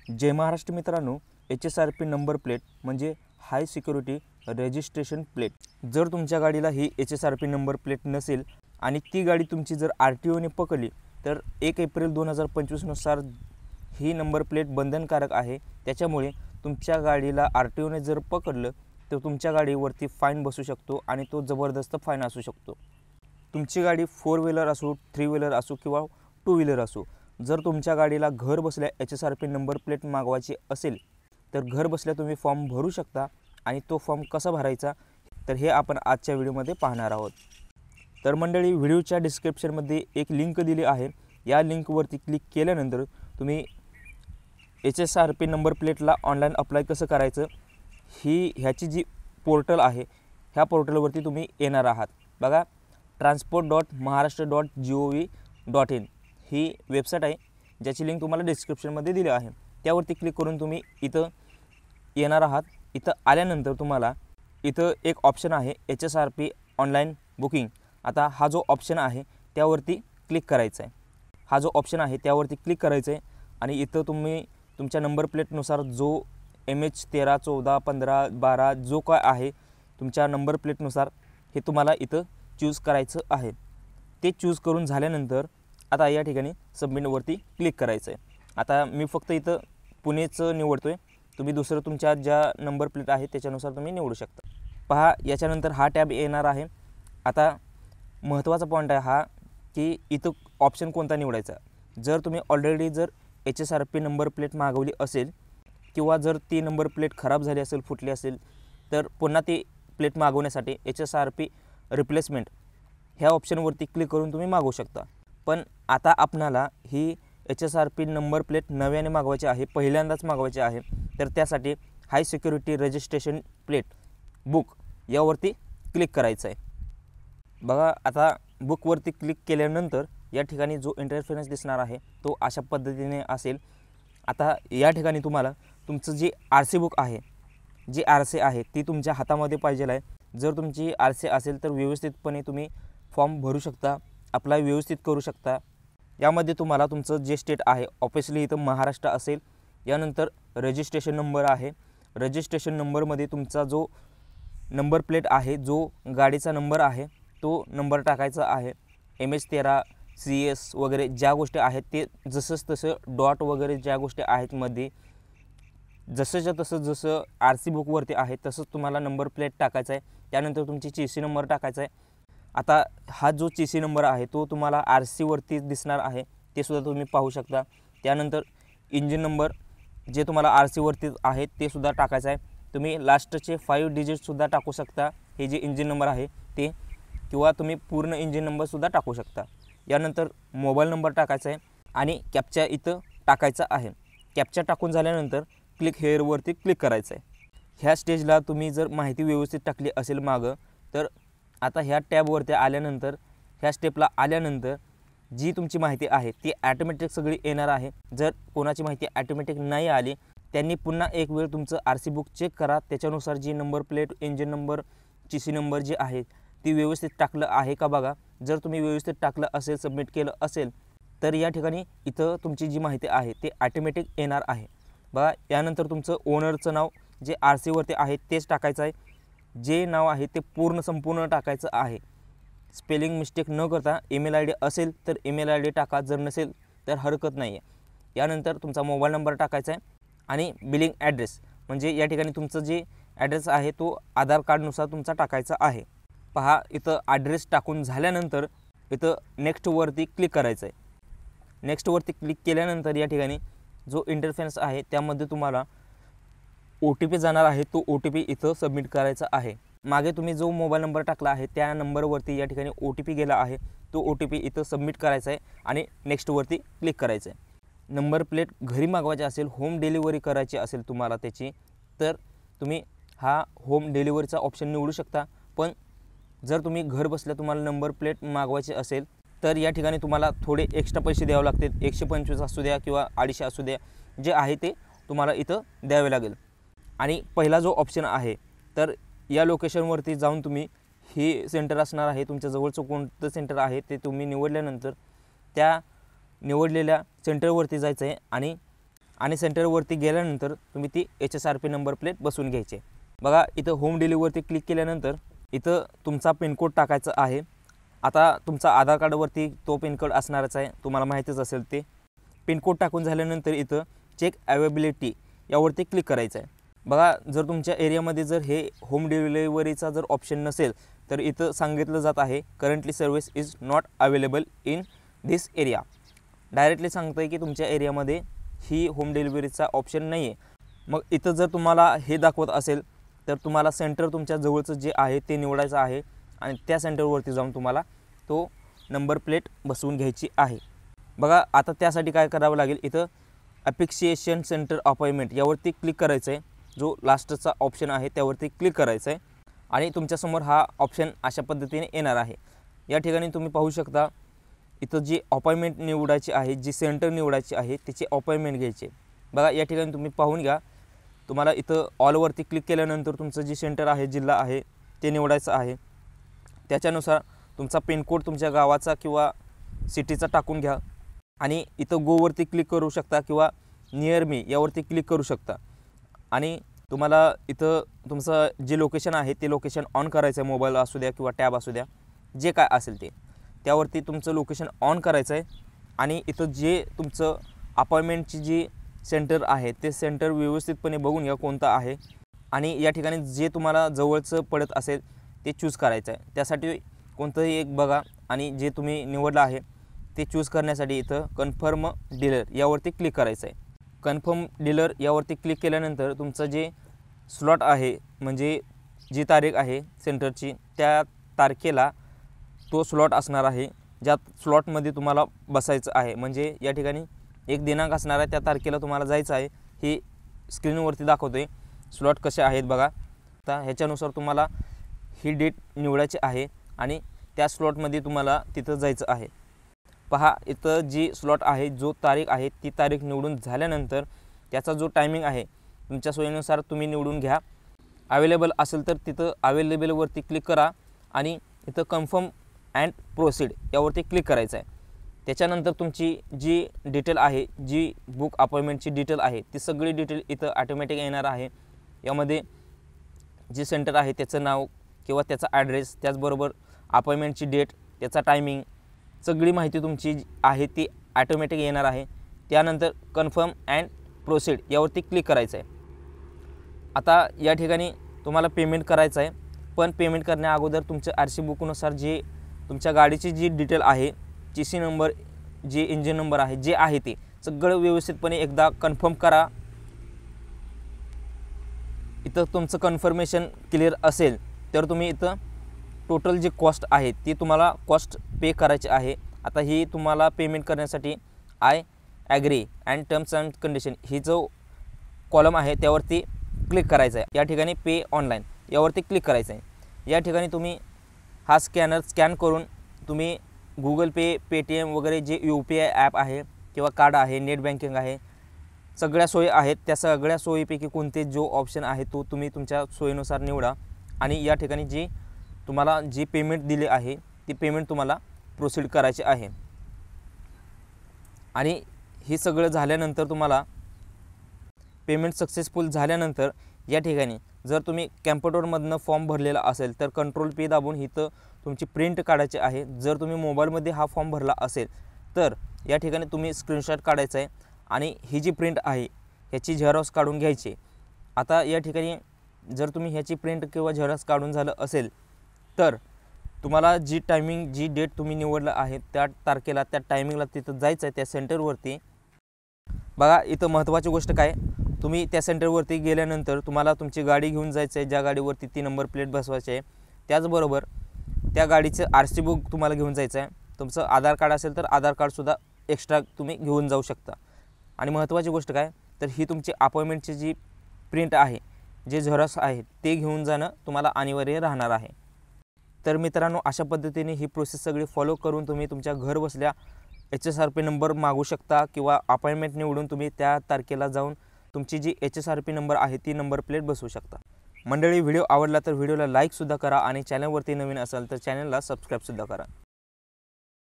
जय महाराष्ट्र मित्रांनो, HSRP number plate म्हणजे हाय security registration plate. जर तुमच्या गाडीला ही HSRP नंबर प्लेट नसेल आणि ती गाडी तुमची जर RTOने पकडली तर 1 एप्रिल 2025 नुसार ही नंबर प्लेट बंधनकारक आहे। त्याच्यामुळे तुमच्या गाडीला RTOने जर पकडलं तर तुमच्या गाडीवरती फाईन बसू शकतो आणि तो जबरदस्त फाईन असू शकतो। तुमची गाडी 4 व्हीलर असो, 3 व्हीलर असो किंवा 2 व्हीलर असो, जर तुमच्या गाडीला घर बसल्या HSRP नंबर प्लेट मागवायची असेल तर घर बसल्या तुम्ही फॉर्म भरू शकता। आणि तो फॉर्म कसा भरायचा तर हे आपण आजच्या व्हिडिओमध्ये पाहणार आहोत। तर मंडळी, व्हिडिओच्या डिस्क्रिप्शनमध्ये एक लिंक दिली आहे, या लिंकवरती क्लिक केल्यानंतर तुम्ही HSRP नंबर प्लेटला ऑनलाईन अप्लाय कसं करायचं ह्याची जी पोर्टल आहे ह्या पोर्टलवरती तुम्ही येणार आहात। बघा, transport.maharashtra.gov.in ही वेबसाईट आहे, ज्याची लिंक तुम्हाला डिस्क्रिप्शनमध्ये दिली आहे। त्यावरती क्लिक करून तुम्ही इथं येणार आहात। इथं आल्यानंतर तुम्हाला इथं एक ऑप्शन आहे HSRP ऑनलाईन बुकिंग। आता हा जो ऑप्शन आहे त्यावरती क्लिक करायचं आहे। हा जो ऑप्शन आहे त्यावरती क्लिक करायचं आहे आणि इथं तुम्ही तुमच्या नंबर प्लेटनुसार जो MH 13, 14, 15, 12 जो काय आहे तुमच्या नंबर प्लेटनुसार हे तुम्हाला इथं चूज करायचं आहे। ते चूज करून झाल्यानंतर आता या ठिकाणी सबमिटवरती क्लिक करायचं आहे। आता मी फक्त इथं पुणेचं निवडतो आहे, तुम्ही दुसरं तुमच्या ज्या नंबर प्लेट आहे त्याच्यानुसार तुम्ही निवडू शकता। पहा, याच्यानंतर हा टॅब येणार आहे। आता महत्त्वाचा पॉईंट आहे हा की इथं ऑप्शन कोणता निवडायचा। जर तुम्ही ऑलरेडी जर HSRP नंबर प्लेट मागवली असेल किंवा जर ती नंबर प्लेट खराब झाली असेल, फुटली असेल, तर पुन्हा ती प्लेट मागवण्यासाठी HSRP रिप्लेसमेंट ह्या ऑप्शनवरती क्लिक करून तुम्ही मागवू शकता। पण आता आपणाला ही HSRP नंबर प्लेट नव्याने मागवायची आहे, पहिल्यांदाच मागवायची आहे। तर त्यासाठी हाय सिक्युरिटी रजिस्ट्रेशन प्लेट बुक यावरती क्लिक करायचं आहे। बघा, आता बुकवरती क्लिक केल्यानंतर या ठिकाणी जो इंटरफेस दिसणार आहे तो अशा पद्धतीने असेल। आता या ठिकाणी तुम्हाला तुमचं जे RC बुक आहे, जी RC आहे ती तुमच्या हातामध्ये पाहिजे आहे। जर तुमची RC असेल तर व्यवस्थितपणे तुम्ही फॉर्म भरू शकता, अप्लाय व्यवस्थित करू शकता। यामध्ये तुम्हाला तुमचं जे स्टेट आहे, ऑब्वियसली इथं महाराष्ट्र असेल। यानंतर रजिस्ट्रेशन नंबर आहे, रजिस्ट्रेशन नंबरमध्ये तुमचा जो नंबर प्लेट आहे, जो गाडीचा नंबर आहे तो नंबर टाकायचा आहे। MH 13 CS वगैरे ज्या गोष्टी आहेत ते जसंच तसं डॉट वगैरे ज्या गोष्टी आहेत मध्ये जसंच्या तसं जसं RC बुकवरती आहे तसंच तुम्हाला नंबर प्लेट टाकायचा आहे। त्यानंतर तुमची CC नंबर टाकायचा आहे। आता हा जो CC नंबर आहे तो तुम्हाला RCवरती दिसणार आहे, ते सुद्धा तुम्ही पाहू शकता। त्यानंतर इंजिन नंबर जे तुम्हाला RCवरती आहे ते सुद्धा टाकायचं आहे। तुम्ही लास्टचे 5 डिजिटसुद्धा टाकू शकता, हे जे इंजिन नंबर आहे ते, किंवा तुम्ही पूर्ण इंजिन नंबरसुद्धा टाकू शकता। यानंतर मोबाईल नंबर टाकायचा आहे आणि कॅप्चा इथं टाकायचा आहे। कॅप्चा टाकून झाल्यानंतर क्लिक हेअरवरती क्लिक करायचं आहे। ह्या स्टेजला तुम्ही जर माहिती व्यवस्थित टाकली असेल मागं, तर आता ह्या टॅबवरती आल्यानंतर ह्या स्टेपला आल्यानंतर जी तुमची माहिती आहे ती ॲटोमॅटिक सगळी येणार आहे। जर कोणाची माहिती ॲटोमॅटिक नाही आली त्यांनी पुन्हा एक वेळ तुमचं RC बुक चेक करा, त्याच्यानुसार जी number plate, engine number, CC number जे आहे ती व्यवस्थित टाकलं आहे का बघा। जर तुम्ही व्यवस्थित टाकलं असेल, सबमिट केलं असेल, तर या ठिकाणी इथं तुमची जी माहिती आहे ते ॲटोमॅटिक येणार आहे। बघा, यानंतर तुमचं ओनरचं नाव जे RCवरती आहे तेच टाकायचं आहे। जे नाव आहे ते संपूर्ण टाकायचं आहे, स्पेलिंग मिस्टेक न करता। ईमेल ID असेल तर ईमेल ID टाका, जर नसेल तर हरकत नाही आहे। यानंतर तुमचा मोबाईल नंबर टाकायचा आहे आणि बिलिंग ॲड्रेस म्हणजे या ठिकाणी तुमचं जे ॲड्रेस आहे तो आधार कार्डनुसार तुमचा टाकायचा आहे। पहा, इथं ॲड्रेस टाकून झाल्यानंतर इथं नेक्स्टवरती क्लिक करायचं आहे। नेक्स्टवरती क्लिक केल्यानंतर या ठिकाणी जो इंटरफेस आहे त्यामध्ये तुम्हाला OTP जाणार आहे, तो OTP इथं सबमिट करायचा आहे। मागे तुम्ही जो मोबाईल नंबर टाकला आहे त्या नंबरवरती या ठिकाणी OTP गेला आहे, तो OTP इथं सबमिट करायचा आहे आणि नेक्स्टवरती क्लिक करायचं आहे। नंबर प्लेट घरी मागवायची असेल, होम डिलिव्हरी करायची असेल तुम्हाला त्याची, तर तुम्ही हा होम डिलिव्हरीचा ऑप्शन निवडू शकता। पण जर तुम्ही घर बसल्या तुम्हाला नंबर प्लेट मागवायची असेल तर या ठिकाणी तुम्हाला थोडे एक्स्ट्रा पैसे द्यावे लागतील। 125 असू द्या किंवा 250 असू द्या, जे आहे ते तुम्हाला इथं द्यावे लागेल। आणि पहिला जो ऑप्शन आहे तर या लोकेशनवरती जाऊन तुम्ही ही सेंटर असणार आहे, तुमच्या जवळचं कोणतं सेंटर आहे ते तुम्ही निवडल्यानंतर त्या निवडलेल्या सेंटरवरती जायचं आहे आणि आणि सेंटरवरती गेल्यानंतर तुम्ही ती HSRP नंबर प्लेट बसवून घ्यायची. बघा इथं होम डिलिव्हरीवरती क्लिक केल्यानंतर इथं तुमचा पिनकोड टाकायचा आहे. आता तुमचा आधार कार्डवरती तो पिनकोड असणारच आहे, तुम्हाला माहितीच असेल ते. पिनकोड टाकून झाल्यानंतर इथं चेक अवेबिलिटी यावरती क्लिक करायचं आहे. बघा जर तुमच्या एरियामध्ये जर हे होम डिलिव्हरीचा जर ऑप्शन नसेल तर इथं सांगितलं जात आहे currently service is not available in this area. Directly सांगतं आहे की तुमच्या एरियामध्ये ही होम डिलिव्हरीचा ऑप्शन नाही आहे. मग इथं जर तुम्हाला हे दाखवत असेल तर तुम्हाला सेंटर तुमच्या जवळचं जे आहे ते निवडायचं आहे आणि त्या सेंटरवरती जाऊन तुम्हाला तो नंबर प्लेट बसवून घ्यायची आहे. बघा आता त्यासाठी काय करावं लागेल, इथं ॲप्लिकेशन सेंटर अपॉइंटमेंट यावरती क्लिक करायचं आहे. जो लास्टचा ऑप्शन आहे त्यावरती क्लिक करायचं आहे आणि तुमच्यासमोर हा ऑप्शन अशा पद्धतीने येणार आहे. या ठिकाणी तुम्ही पाहू शकता इथं जी अपॉइंटमेंट निवडायची आहे, जी सेंटर निवडायची आहे त्याची अपॉइंटमेंट घ्यायची. बघा या ठिकाणी तुम्ही पाहून घ्या, तुम्हाला इथं ऑलवरती क्लिक केल्यानंतर तुमचं जे सेंटर आहे, जिल्हा आहे ते निवडायचं आहे. त्याच्यानुसार तुमचा पिनकोड तुमच्या गावाचा किंवा सिटीचा टाकून घ्या आणि इथं गोवरती क्लिक करू शकता किंवा नियर मी यावरती क्लिक करू शकता. आणि तुम्हाला इथं तुमचं जे लोकेशन आहे ते लोकेशन ऑन करायचं आहे, मोबाईल असू द्या किंवा टॅब असू द्या, जे काय असेल ते त्यावरती तुमचं लोकेशन ऑन करायचं आहे. आणि इथं जे तुमचं अपॉइंटमेंटची जी सेंटर आहे ते सेंटर व्यवस्थितपणे बघून घ्या कोणतं आहे आणि या ठिकाणी जे तुम्हाला जवळचं पडत असेल ते चूज करायचं आहे. त्यासाठी कोणतंही एक बघा आणि जे तुम्ही निवडलं आहे ते चूज करण्यासाठी इथं कन्फर्म डीलर यावरती क्लिक करायचं आहे. कन्फर्म डीलर यावरती क्लिक केल्यानंतर तुमचं जे स्लॉट आहे म्हणजे जी तारीख आहे सेंटरची त्या तारखेला तो स्लॉट असणार आहे, ज्या स्लॉटमध्ये तुम्हाला बसायचं आहे. म्हणजे या ठिकाणी एक दिनांक असणार आहे, त्या तारखेला तुम्हाला जायचं आहे. ही स्क्रीनवरती दाखवतो आहे स्लॉट कसे आहेत बघा. आता ह्याच्यानुसार तुम्हाला ही डेट निवडायची आहे आणि त्या स्लॉटमध्ये तुम्हाला तिथं जायचं आहे. पहा इथं जी स्लॉट आहे, जो तारीख आहे ती तारीख निवडून झाल्यानंतर त्याचा जो टायमिंग आहे तुमच्या सोयीनुसार तुम्ही निवडून घ्या. अवेलेबल असेल तर तिथं अवेलेबलवरती क्लिक करा आणि इथं कन्फर्म अँड प्रोसीड यावरती क्लिक करायचं आहे. त्याच्यानंतर तुमची जी डिटेल आहे, जी बुक अपॉइंटमेंटची डिटेल आहे ती सगळी डिटेल इथं ऑटोमॅटिक येणार आहे. यामध्ये जे सेंटर आहे त्याचं नाव किंवा त्याचा ॲड्रेस, त्याचबरोबर अपॉइंटमेंटची डेट, त्याचा टायमिंग, सगळी माहिती तुमची आहे ती ॲटोमॅटिक येणार आहे. त्यानंतर कन्फर्म अँड प्रोसीड यावरती क्लिक करायचं आहे. आता या ठिकाणी तुम्हाला पेमेंट करायचं आहे, पण पेमेंट करण्या अगोदर तुमच्या RC बुकनुसार जे तुमच्या गाडीची जी डिटेल आहे, CC नंबर, जे इंजिन नंबर आहे, जे आहे ते सगळं व्यवस्थितपणे एकदा कन्फर्म करा. इथं तुमचं कन्फर्मेशन क्लिअर असेल तर तुम्ही इथं टोटल जी कॉस्ट आहे ती तुम्हाला कॉस्ट पे करायची आहे. आता ही तुम्हाला पेमेंट करण्यासाठी I agree and terms and condition ही जो कॉलम आहे त्यावरती क्लिक करायचं आहे. या ठिकाणी पे ऑनलाईन यावरती क्लिक करायचं आहे. या ठिकाणी तुम्ही हा स्कॅनर स्कॅन करून तुम्ही गुगल पे, पेटीएम वगैरे जे UPI ॲप आहे किंवा कार्ड आहे, नेट बँकिंग आहे, सगळ्या सोयी आहेत. त्या सगळ्या सोयीपैकी कोणते जो ऑप्शन आहे तो तुम्ही तुमच्या सोयीनुसार निवडा आणि या ठिकाणी जी तुम्हाला जी पेमेंट दिली आहे ती पेमेंट तुम्हाला प्रोसीड करायची आहे. आणि हे सगळं झाल्यानंतर तुम्हाला पेमेंट सक्सेसफुल झाल्यानंतर या ठिकाणी जर तुम्ही कॅम्प्युटरमधनं फॉर्म भरलेला असेल तर कंट्रोल P दाबून इथं तुमची प्रिंट काढायची आहे. जर तुम्ही मोबाईलमध्ये हा फॉर्म भरला असेल तर या ठिकाणी तुम्ही स्क्रीनशॉट काढायचा आहे आणि ही जी प्रिंट आहे ह्याची झेरॉक्स काढून घ्यायची. आता या ठिकाणी जर तुम्ही ह्याची प्रिंट किंवा झेरॉक्स काढून झालं असेल तर तुम्हाला जी टायमिंग, जी डेट तुम्ही निवडलं आहे त्या तारखेला, त्या टायमिंगला तिथं जायचं आहे त्या सेंटरवरती. बघा इथं महत्त्वाची गोष्ट काय, तुम्ही त्या सेंटरवरती गेल्यानंतर तुम्हाला तुमची गाडी घेऊन जायचं आहे, ज्या गाडीवरती ती नंबर प्लेट बसवायची आहे. त्याचबरोबर त्या गाडीचं RC बुक तुम्हाला घेऊन जायचं आहे. तुमचं आधार कार्ड असेल तर आधार कार्डसुद्धा एक्स्ट्रा तुम्ही घेऊन जाऊ शकता. आणि महत्त्वाची गोष्ट काय तर ही तुमची अपॉइंटमेंटची जी प्रिंट आहे, जे झेरॉक्स आहे ते घेऊन जाणं तुम्हाला अनिवार्य राहणार आहे. तर मित्रांनो अशा पद्धतीने ही प्रोसेस सगळी फॉलो करून तुम्ही तुमच्या घर बसल्या HSRP नंबर मागू शकता किंवा अपॉइंटमेंट निवडून तुम्ही त्या तारखेला जाऊन तुमची जी HSRP नंबर आहे ती नंबर प्लेट बसवू शकता. मंडळी व्हिडिओ आवडला तर व्हिडिओला लाईकसुद्धा करा आणि चॅनलवरती नवीन असाल तर चॅनलला सबस्क्राईबसुद्धा करा.